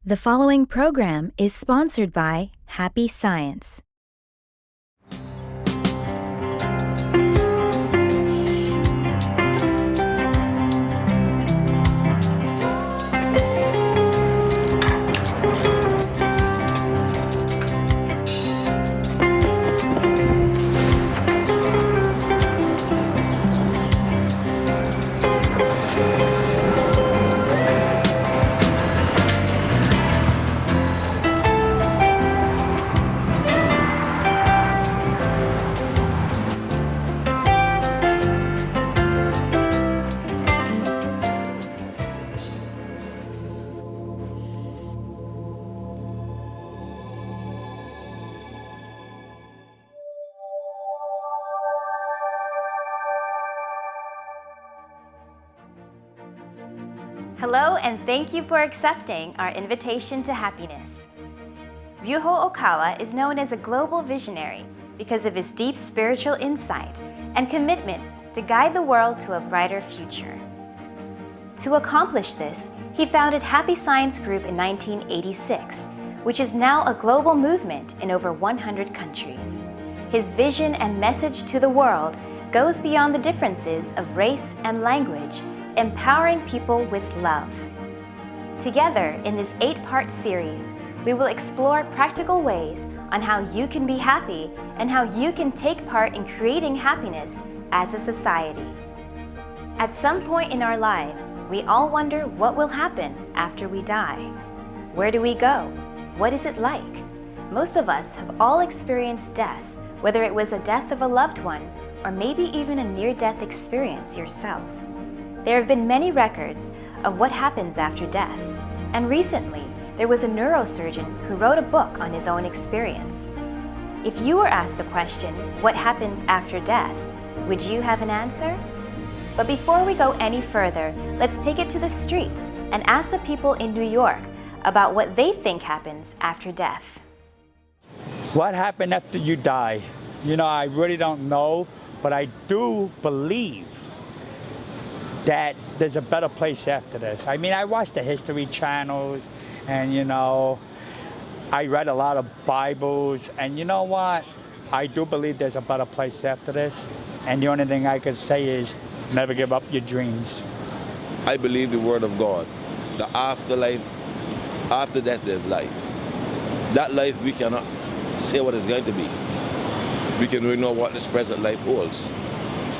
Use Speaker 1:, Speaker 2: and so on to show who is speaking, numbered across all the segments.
Speaker 1: The following program is sponsored by Happy Science.
Speaker 2: Hello, and thank you for accepting our invitation to happiness. Ryuho Okawa is known as a global visionary because of his deep spiritual insight and commitment to guide the world to a brighter future. To accomplish this, he founded Happy Science Group in 1986, which is now a global movement in over 100 countries. His vision and message to the world goes beyond the differences of race and language, empowering people with love. Together, in this 8-part series, we will explore practical ways on how you can be happy and how you can take part in creating happiness as a society. At some point in our lives, we all wonder what will happen after we die. Where do we go? What is it like? Most of us have all experienced death, whether it was a death of a loved one or maybe even a near-death experience yourself. There have been many records of what happens after death, and recently there was a neurosurgeon who wrote a book on his own experience. If you were asked the question, what happens after death, would you have an answer? But before we go any further, let's take it to the streets and ask the people in New York about what they think happens after death.
Speaker 3: What happened after you die? I really don't know, but I do believe that there's a better place after this. I watch the history channels and, I read a lot of Bibles, and you know what? I do believe there's a better place after this, and the only thing I could say is never give up your dreams.
Speaker 4: I believe the word of God. The afterlife, after death there's life. That life we cannot say what it's going to be. We can only know what this present life holds.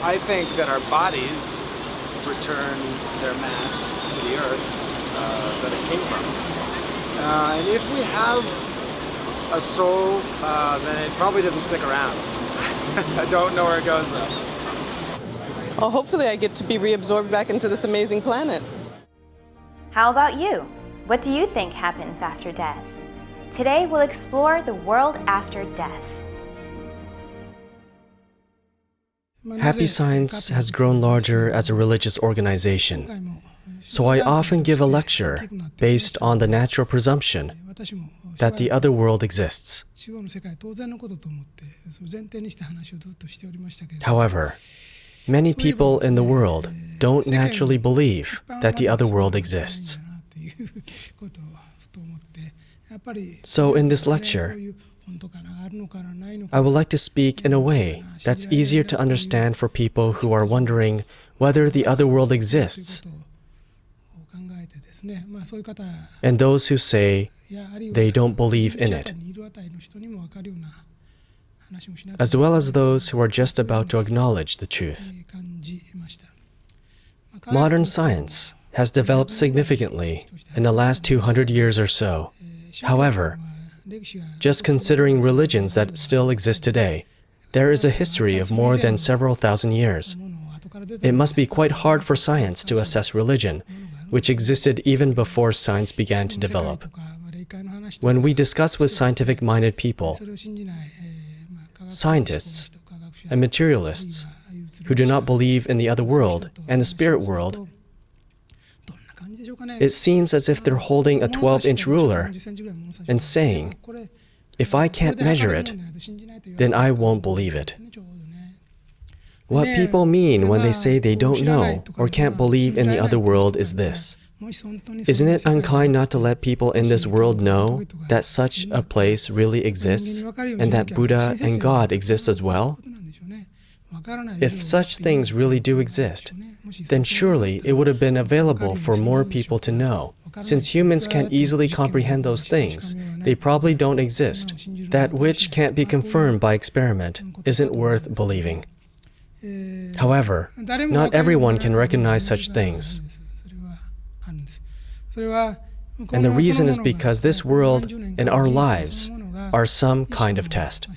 Speaker 5: I think that our bodies return their mass to the earth that it came from. And if we have a soul, then it probably doesn't stick around. I don't know where it goes though.
Speaker 6: Well, hopefully I get to be reabsorbed back into this amazing planet.
Speaker 2: How about you? What do you think happens after death? Today we'll explore the world after death.
Speaker 7: Happy Science has grown larger as a religious organization, so I often give a lecture based on the natural presumption that the other world exists. However, many people in the world don't naturally believe that the other world exists. So in this lecture, I would like to speak in a way that's easier to understand for people who are wondering whether the other world exists, and those who say they don't believe in it, as well as those who are just about to acknowledge the truth. Modern science has developed significantly in the last 200 years or so. However, just considering religions that still exist today, there is a history of more than several thousand years. It must be quite hard for science to assess religion, which existed even before science began to develop. When we discuss with scientific-minded people, scientists and materialists who do not believe in the other world and the spirit world, it seems as if they're holding a 12-inch ruler and saying, if I can't measure it, then I won't believe it. What people mean when they say they don't know or can't believe in the other world is this. Isn't it unkind not to let people in this world know that such a place really exists and that Buddha and God exist as well? If such things really do exist, then surely it would have been available for more people to know. Since humans can't easily comprehend those things, they probably don't exist. That which can't be confirmed by experiment isn't worth believing. However, not everyone can recognize such things. And the reason is because this world and our lives are some kind of test.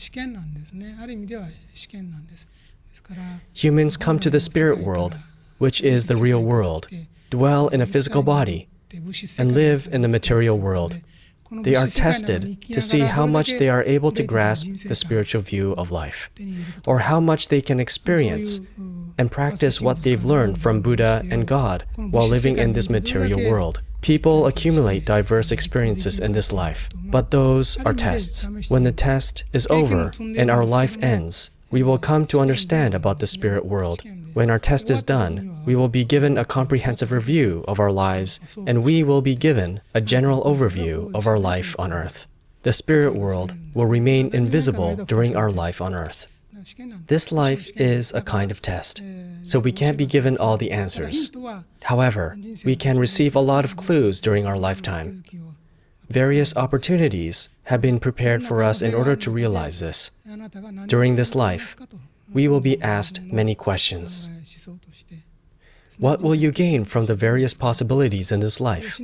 Speaker 7: Humans come to the spirit world, which is the real world, dwell in a physical body, and live in the material world. They are tested to see how much they are able to grasp the spiritual view of life, or how much they can experience and practice what they've learned from Buddha and God while living in this material world. People accumulate diverse experiences in this life, but those are tests. When the test is over and our life ends, we will come to understand about the spirit world. When our test is done, we will be given a comprehensive review of our lives, and we will be given a general overview of our life on earth. The spirit world will remain invisible during our life on earth. This life is a kind of test, so we can't be given all the answers. However, we can receive a lot of clues during our lifetime. Various opportunities have been prepared for us in order to realize this. During this life, we will be asked many questions. What will you gain from the various possibilities in this life?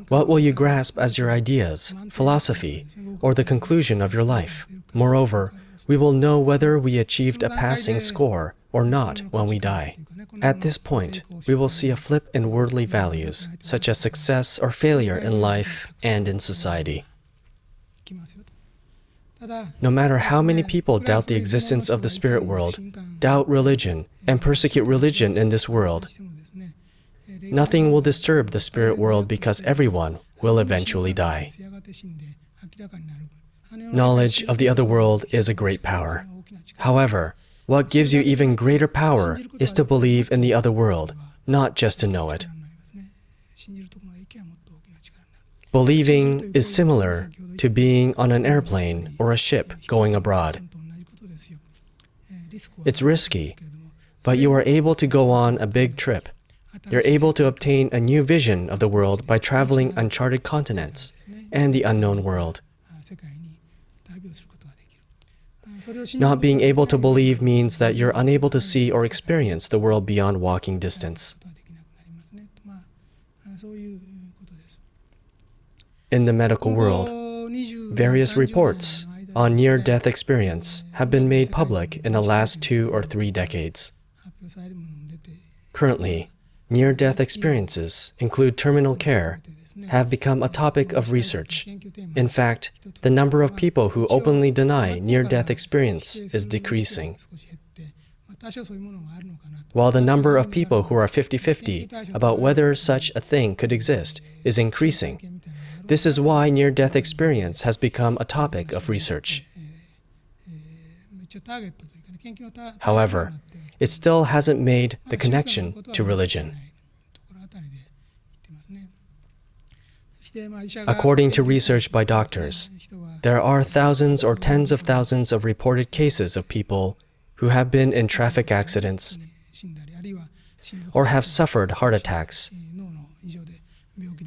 Speaker 7: What will you grasp as your ideas, philosophy, or the conclusion of your life? Moreover, we will know whether we achieved a passing score or not when we die. At this point, we will see a flip in worldly values, such as success or failure in life and in society. No matter how many people doubt the existence of the spirit world, doubt religion, and persecute religion in this world, nothing will disturb the spirit world because everyone will eventually die. Knowledge of the other world is a great power. However, what gives you even greater power is to believe in the other world, not just to know it. Believing is similar to being on an airplane or a ship going abroad. It's risky, but you are able to go on a big trip. You're able to obtain a new vision of the world by traveling uncharted continents and the unknown world. Not being able to believe means that you're unable to see or experience the world beyond walking distance. In the medical world, various reports on near-death experience have been made public in the last 2 or 3 decades. Currently, near-death experiences include terminal care, have become a topic of research. In fact, the number of people who openly deny near-death experience is decreasing, while the number of people who are 50-50 about whether such a thing could exist is increasing. This is why near-death experience has become a topic of research. However, it still hasn't made the connection to religion. According to research by doctors, there are thousands or tens of thousands of reported cases of people who have been in traffic accidents or have suffered heart attacks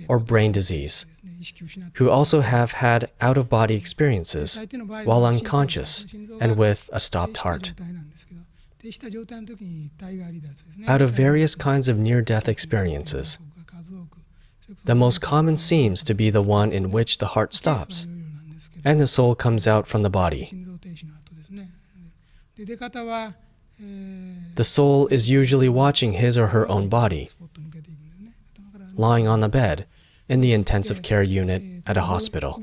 Speaker 7: or brain disease, who also have had out-of-body experiences while unconscious and with a stopped heart. Out of various kinds of near-death experiences, the most common seems to be the one in which the heart stops and the soul comes out from the body. The soul is usually watching his or her own body, lying on the bed in the intensive care unit at a hospital,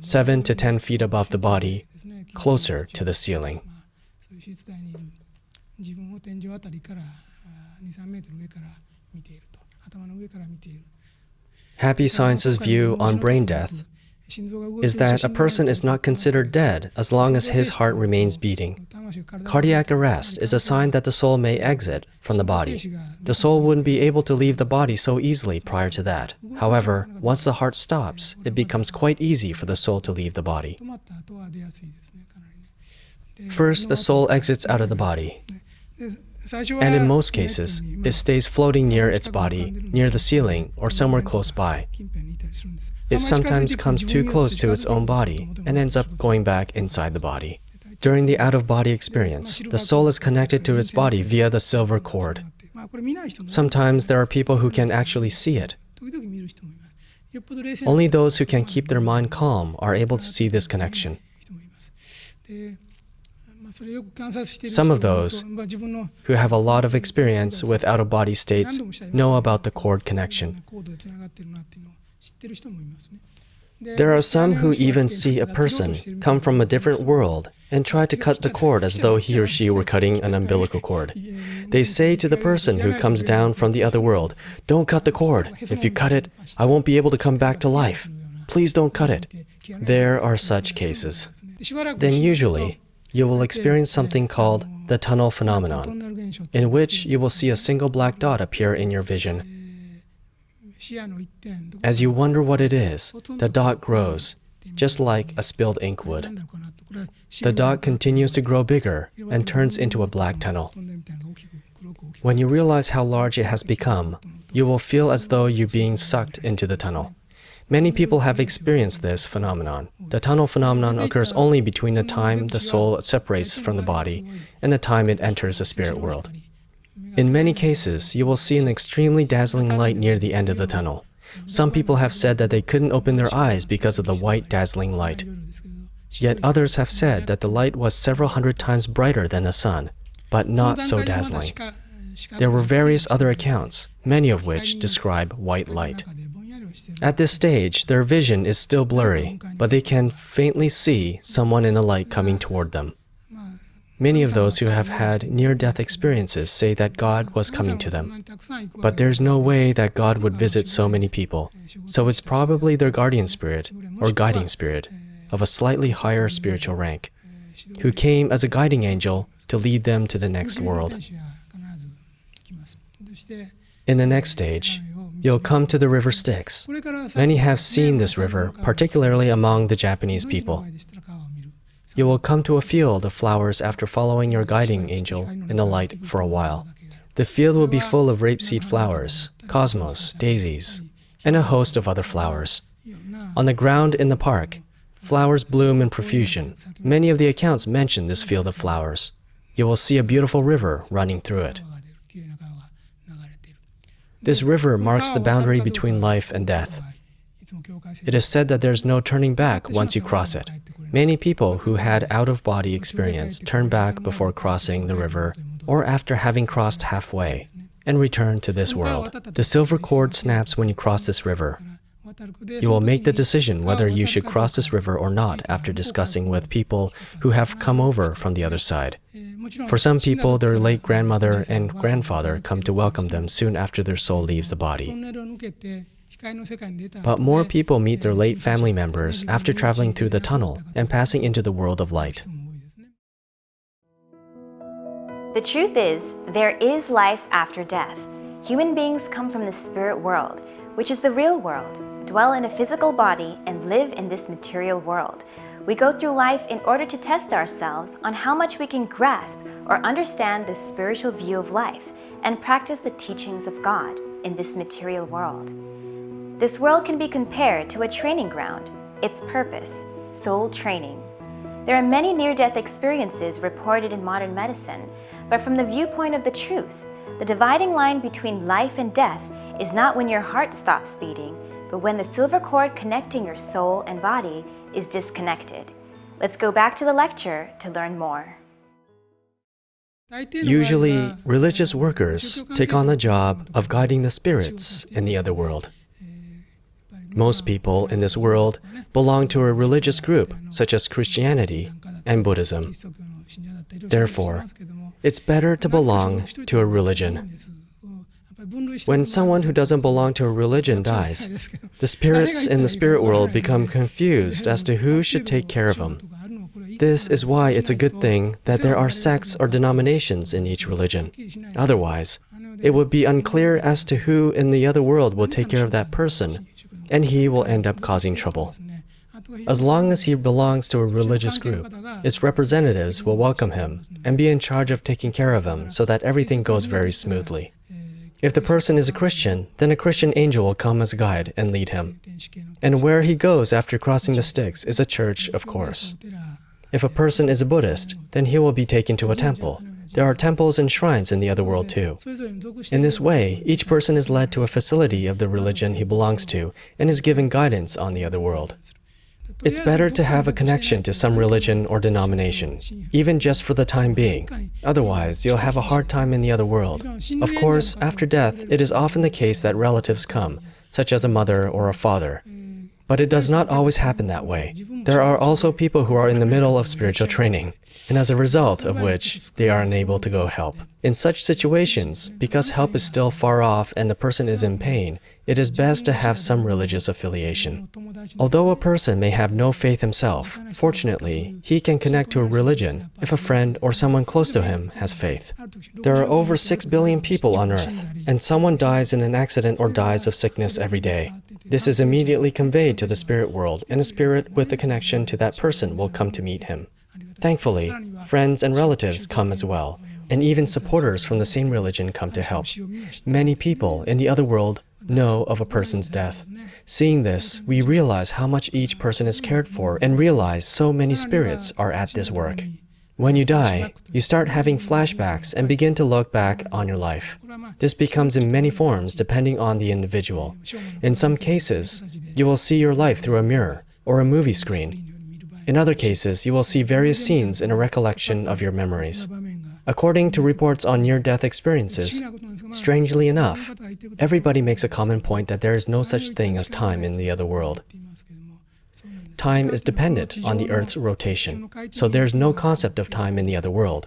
Speaker 7: 7 to 10 feet above the body, closer to the ceiling. Happy Science's view on brain death is that a person is not considered dead as long as his heart remains beating. Cardiac arrest is a sign that the soul may exit from the body. The soul wouldn't be able to leave the body so easily prior to that. However, once the heart stops, it becomes quite easy for the soul to leave the body. First, the soul exits out of the body. And in most cases, it stays floating near its body, near the ceiling, or somewhere close by. It sometimes comes too close to its own body and ends up going back inside the body. During the out-of-body experience, the soul is connected to its body via the silver cord. Sometimes there are people who can actually see it. Only those who can keep their mind calm are able to see this connection. Some of those who have a lot of experience with out-of-body states know about the cord connection. There are some who even see a person come from a different world and try to cut the cord as though he or she were cutting an umbilical cord. They say to the person who comes down from the other world, "Don't cut the cord. If you cut it, I won't be able to come back to life. Please don't cut it." There are such cases. Then usually, you will experience something called the tunnel phenomenon, in which you will see a single black dot appear in your vision. As you wonder what it is, the dot grows, just like a spilled ink would. The dot continues to grow bigger and turns into a black tunnel. When you realize how large it has become, you will feel as though you're being sucked into the tunnel. Many people have experienced this phenomenon. The tunnel phenomenon occurs only between the time the soul separates from the body and the time it enters the spirit world. In many cases, you will see an extremely dazzling light near the end of the tunnel. Some people have said that they couldn't open their eyes because of the white dazzling light. Yet others have said that the light was several hundred times brighter than the sun, but not so dazzling. There were various other accounts, many of which describe white light. At this stage, their vision is still blurry, but they can faintly see someone in the light coming toward them. Many of those who have had near-death experiences say that God was coming to them. But there's no way that God would visit so many people, so it's probably their guardian spirit or guiding spirit of a slightly higher spiritual rank, who came as a guiding angel to lead them to the next world. In the next stage, you'll come to the river Styx. Many have seen this river, particularly among the Japanese people. You will come to a field of flowers after following your guiding angel in the light for a while. The field will be full of rapeseed flowers, cosmos, daisies, and a host of other flowers. On the ground in the park, flowers bloom in profusion. Many of the accounts mention this field of flowers. You will see a beautiful river running through it. This river marks the boundary between life and death. It is said that there's no turning back once you cross it. Many people who had out-of-body experience turn back before crossing the river or after having crossed halfway and return to this world. The silver cord snaps when you cross this river. You will make the decision whether you should cross this river or not after discussing with people who have come over from the other side. For some people, their late grandmother and grandfather come to welcome them soon after their soul leaves the body. But more people meet their late family members after traveling through the tunnel and passing into the world of light.
Speaker 2: The truth is, there is life after death. Human beings come from the spirit world, which is the real world, dwell in a physical body, and live in this material world. We go through life in order to test ourselves on how much we can grasp or understand the spiritual view of life and practice the teachings of God in this material world. This world can be compared to a training ground, its purpose, soul training. There are many near-death experiences reported in modern medicine, but from the viewpoint of the truth, the dividing line between life and death is not when your heart stops beating, but when the silver cord connecting your soul and body is disconnected. Let's go back to the lecture to learn more.
Speaker 7: Usually, religious workers take on the job of guiding the spirits in the other world. Most people in this world belong to a religious group, such as Christianity and Buddhism. Therefore, it's better to belong to a religion. When someone who doesn't belong to a religion dies, the spirits in the spirit world become confused as to who should take care of them. This is why it's a good thing that there are sects or denominations in each religion. Otherwise, it would be unclear as to who in the other world will take care of that person, and he will end up causing trouble. As long as he belongs to a religious group, its representatives will welcome him and be in charge of taking care of him so that everything goes very smoothly. If the person is a Christian, then a Christian angel will come as a guide and lead him. And where he goes after crossing the Styx is a church, of course. If a person is a Buddhist, then he will be taken to a temple. There are temples and shrines in the other world too. In this way, each person is led to a facility of the religion he belongs to and is given guidance on the other world. It's better to have a connection to some religion or denomination, even just for the time being. Otherwise, you'll have a hard time in the other world. Of course, after death, it is often the case that relatives come, such as a mother or a father. But it does not always happen that way. There are also people who are in the middle of spiritual training, and as a result of which, they are unable to go help. In such situations, because help is still far off and the person is in pain, it is best to have some religious affiliation. Although a person may have no faith himself, fortunately, he can connect to a religion if a friend or someone close to him has faith. There are over 6 billion people on Earth, and someone dies in an accident or dies of sickness every day. This is immediately conveyed to the spirit world, and a spirit with a connection to that person will come to meet him. Thankfully, friends and relatives come as well, and even supporters from the same religion come to help. Many people in the other world know of a person's death. Seeing this, we realize how much each person is cared for and realize so many spirits are at this work. When you die, you start having flashbacks and begin to look back on your life. This becomes in many forms depending on the individual. In some cases, you will see your life through a mirror or a movie screen. In other cases, you will see various scenes in a recollection of your memories. According to reports on near-death experiences, strangely enough, everybody makes a common point that there is no such thing as time in the other world. Time is dependent on the Earth's rotation, so there's no concept of time in the other world.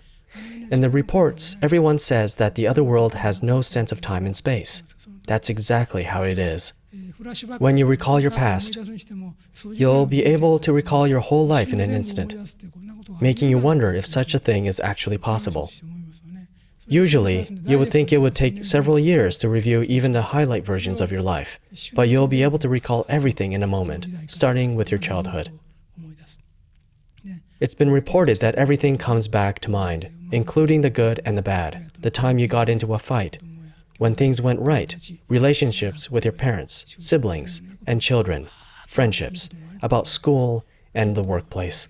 Speaker 7: In the reports, everyone says that the other world has no sense of time and space. That's exactly how it is. When you recall your past, you'll be able to recall your whole life in an instant, making you wonder if such a thing is actually possible. Usually, you would think it would take several years to review even the highlight versions of your life, but you'll be able to recall everything in a moment, starting with your childhood. It's been reported that everything comes back to mind, including the good and the bad, the time you got into a fight, when things went right, relationships with your parents, siblings, and children, friendships, about school and the workplace.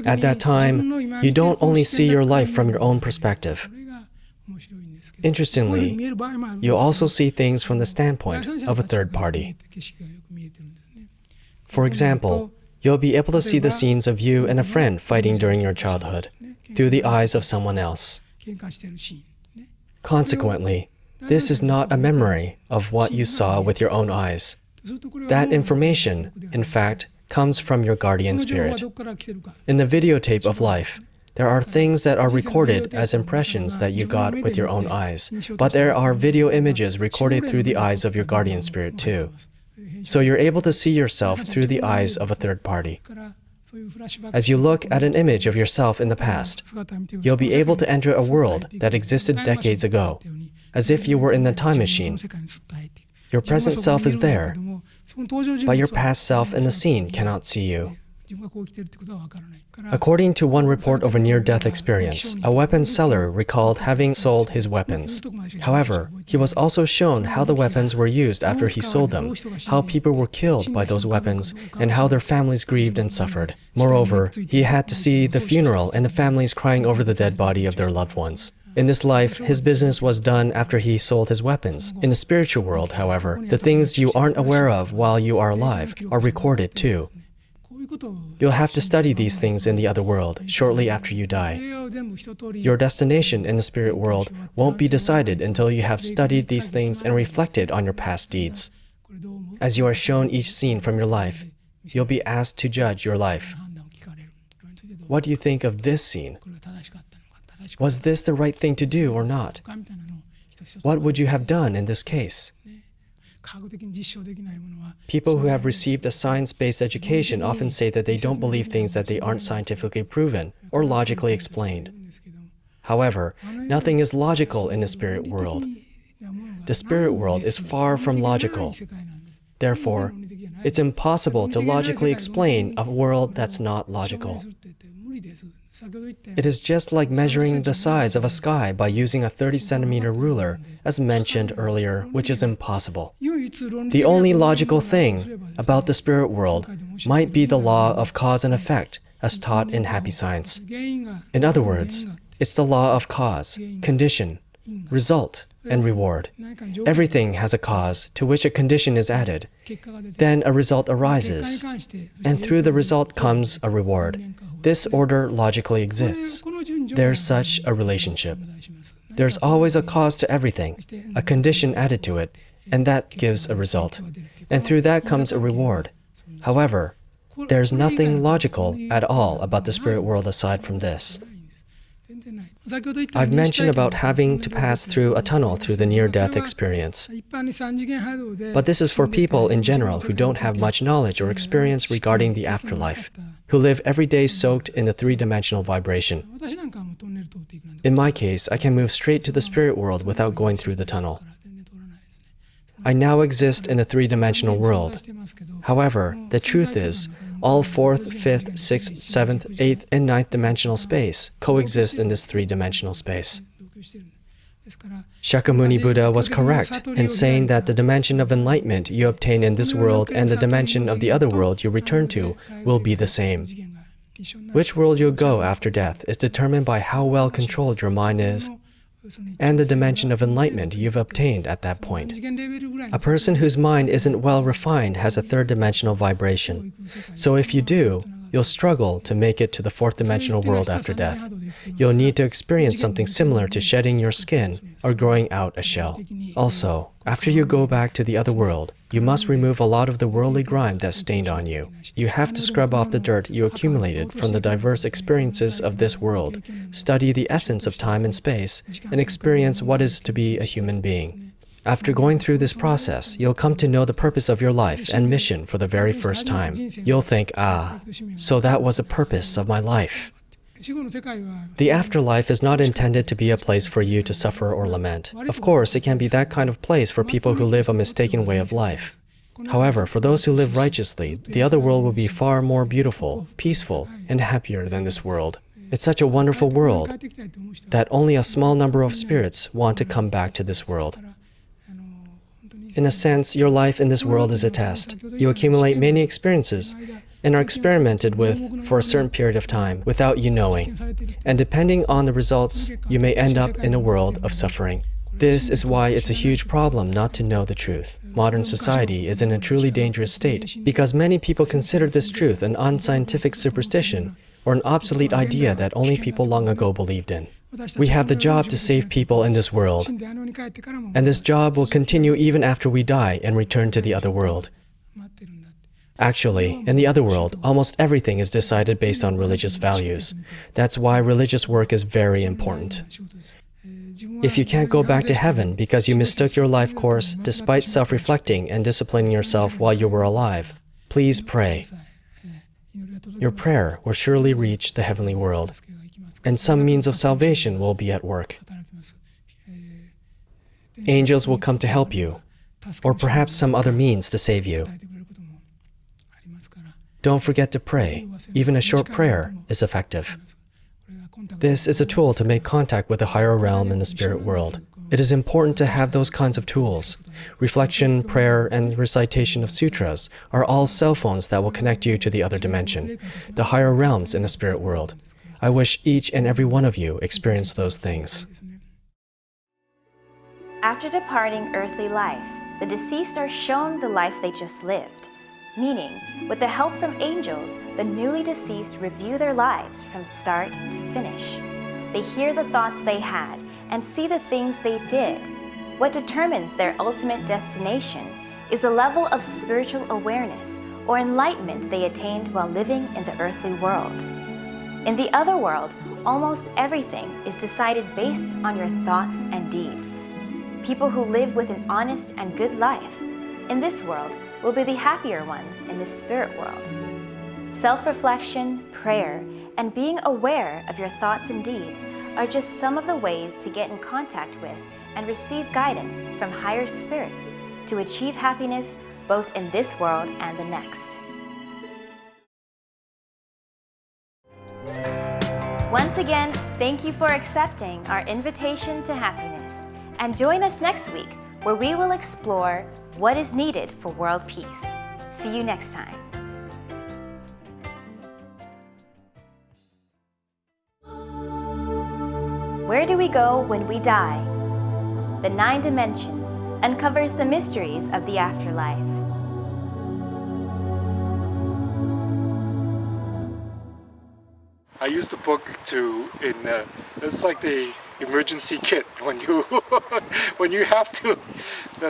Speaker 7: At that time, you don't only see your life from your own perspective. Interestingly, you also see things from the standpoint of a third party. For example, you'll be able to see the scenes of you and a friend fighting during your childhood through the eyes of someone else. Consequently, this is not a memory of what you saw with your own eyes. That information, in fact, comes from your guardian spirit. In the videotape of life, there are things that are recorded as impressions that you got with your own eyes, but there are video images recorded through the eyes of your guardian spirit too. So you're able to see yourself through the eyes of a third party. As you look at an image of yourself in the past, you'll be able to enter a world that existed decades ago, as if you were in the time machine. Your present self is there, but your past self in the scene cannot see you. According to one report of a near-death experience, a weapons seller recalled having sold his weapons. However, he was also shown how the weapons were used after he sold them, how people were killed by those weapons, and how their families grieved and suffered. Moreover, he had to see the funeral and the families crying over the dead body of their loved ones. In this life, his business was done after he sold his weapons. In the spiritual world, however, the things you aren't aware of while you are alive are recorded too. You'll have to study these things in the other world shortly after you die. Your destination in the spirit world won't be decided until you have studied these things and reflected on your past deeds. As you are shown each scene from your life, you'll be asked to judge your life. What do you think of this scene? Was this the right thing to do or not? What would you have done in this case? People who have received a science-based education often say that they don't believe things that they aren't scientifically proven or logically explained. However, nothing is logical in the spirit world. The spirit world is far from logical. Therefore, it's impossible to logically explain a world that's not logical. It is just like measuring the size of a sky by using a 30-centimeter ruler, as mentioned earlier, which is impossible. The only logical thing about the spirit world might be the law of cause and effect, as taught in happy science. In other words, it's the law of cause, condition, result, and reward. Everything has a cause to which a condition is added. Then a result arises, and through the result comes a reward. This order logically exists. There's such a relationship. There's always a cause to everything, a condition added to it, and that gives a result. And through that comes a reward. However, there's nothing logical at all about the spirit world aside from this. I've mentioned about having to pass through a tunnel through the near-death experience. But this is for people in general who don't have much knowledge or experience regarding the afterlife, who live every day soaked in the three-dimensional vibration. In my case, I can move straight to the spirit world without going through the tunnel. I now exist in a three-dimensional world. However, the truth is, all fourth, fifth, sixth, seventh, eighth, and ninth dimensional space coexist in this three-dimensional space. Shakyamuni Buddha was correct in saying that the dimension of enlightenment you obtain in this world and the dimension of the other world you return to will be the same. Which world you'll go after death is determined by how well controlled your mind is and the dimension of enlightenment you've obtained at that point. A person whose mind isn't well refined has a third-dimensional vibration. So if you do, you'll struggle to make it to the fourth-dimensional world after death. You'll need to experience something similar to shedding your skin or growing out a shell. Also, after you go back to the other world, you must remove a lot of the worldly grime that's stained on you. You have to scrub off the dirt you accumulated from the diverse experiences of this world, study the essence of time and space, and experience what is to be a human being. After going through this process, you'll come to know the purpose of your life and mission for the very first time. You'll think, so that was the purpose of my life. The afterlife is not intended to be a place for you to suffer or lament. Of course, it can be that kind of place for people who live a mistaken way of life. However, for those who live righteously, the other world will be far more beautiful, peaceful, and happier than this world. It's such a wonderful world that only a small number of spirits want to come back to this world. In a sense, your life in this world is a test. You accumulate many experiences and are experimented with for a certain period of time without you knowing. And depending on the results, you may end up in a world of suffering. This is why it's a huge problem not to know the truth. Modern society is in a truly dangerous state because many people consider this truth an unscientific superstition or an obsolete idea that only people long ago believed in. We have the job to save people in this world, and this job will continue even after we die and return to the other world. Actually, in the other world, almost everything is decided based on religious values. That's why religious work is very important. If you can't go back to heaven because you mistook your life course despite self-reflecting and disciplining yourself while you were alive, please pray. Your prayer will surely reach the heavenly world, and some means of salvation will be at work. Angels will come to help you, or perhaps some other means to save you. Don't forget to pray. Even a short prayer is effective. This is a tool to make contact with the higher realm in the spirit world. It is important to have those kinds of tools. Reflection, prayer, and recitation of sutras are all cell phones that will connect you to the other dimension, the higher realms in the spirit world. I wish each and every one of you experienced those things.
Speaker 2: After departing earthly life, the deceased are shown the life they just lived. Meaning, with the help from angels, the newly deceased review their lives from start to finish. They hear the thoughts they had and see the things they did. What determines their ultimate destination is a level of spiritual awareness or enlightenment they attained while living in the earthly world. In the other world, almost everything is decided based on your thoughts and deeds. People who live with an honest and good life in this world will be the happier ones in the spirit world. Self-reflection, prayer, and being aware of your thoughts and deeds are just some of the ways to get in contact with and receive guidance from higher spirits to achieve happiness both in this world and the next. Once again, thank you for accepting our invitation to happiness, and join us next week where we will explore what is needed for world peace. See you next time. Where do we go when we die? The 9 dimensions uncovers the mysteries of the afterlife.
Speaker 8: I use the book it's like the emergency kit when you when you have to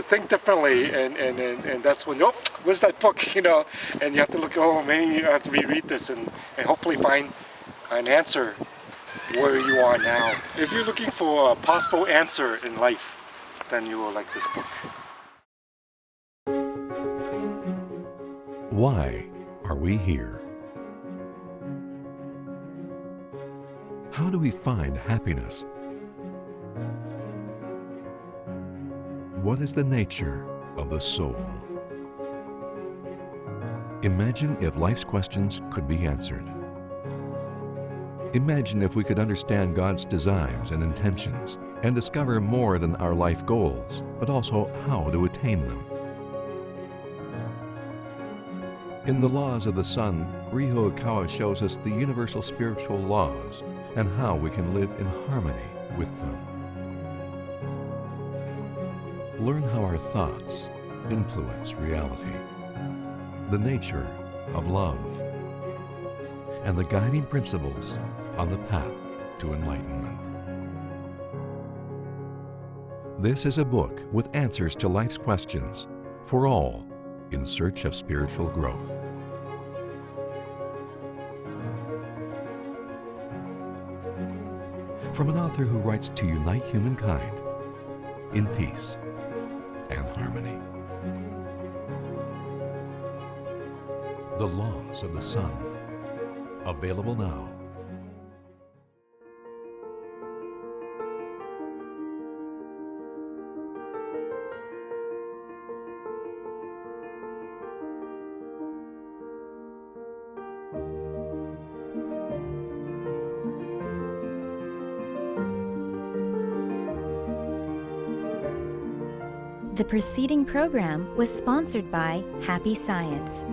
Speaker 8: think differently, and that's when, oh, where's that book, and you have to look, oh, maybe I have to reread this and hopefully find an answer where you are now. If you're looking for a possible answer in life, then you will like this book.
Speaker 9: Why are we here? How do we find happiness? What is the nature of the soul? Imagine if life's questions could be answered. Imagine if we could understand God's designs and intentions and discover more than our life goals, but also how to attain them. In the laws of the sun, Ryuho Ikawa shows us the universal spiritual laws and how we can live in harmony with them. Learn how our thoughts influence reality, the nature of love, and the guiding principles on the path to enlightenment. This is a book with answers to life's questions for all in search of spiritual growth. From an author who writes to unite humankind in peace and harmony. The Laws of the Sun. Available now.
Speaker 1: The preceding program was sponsored by Happy Science.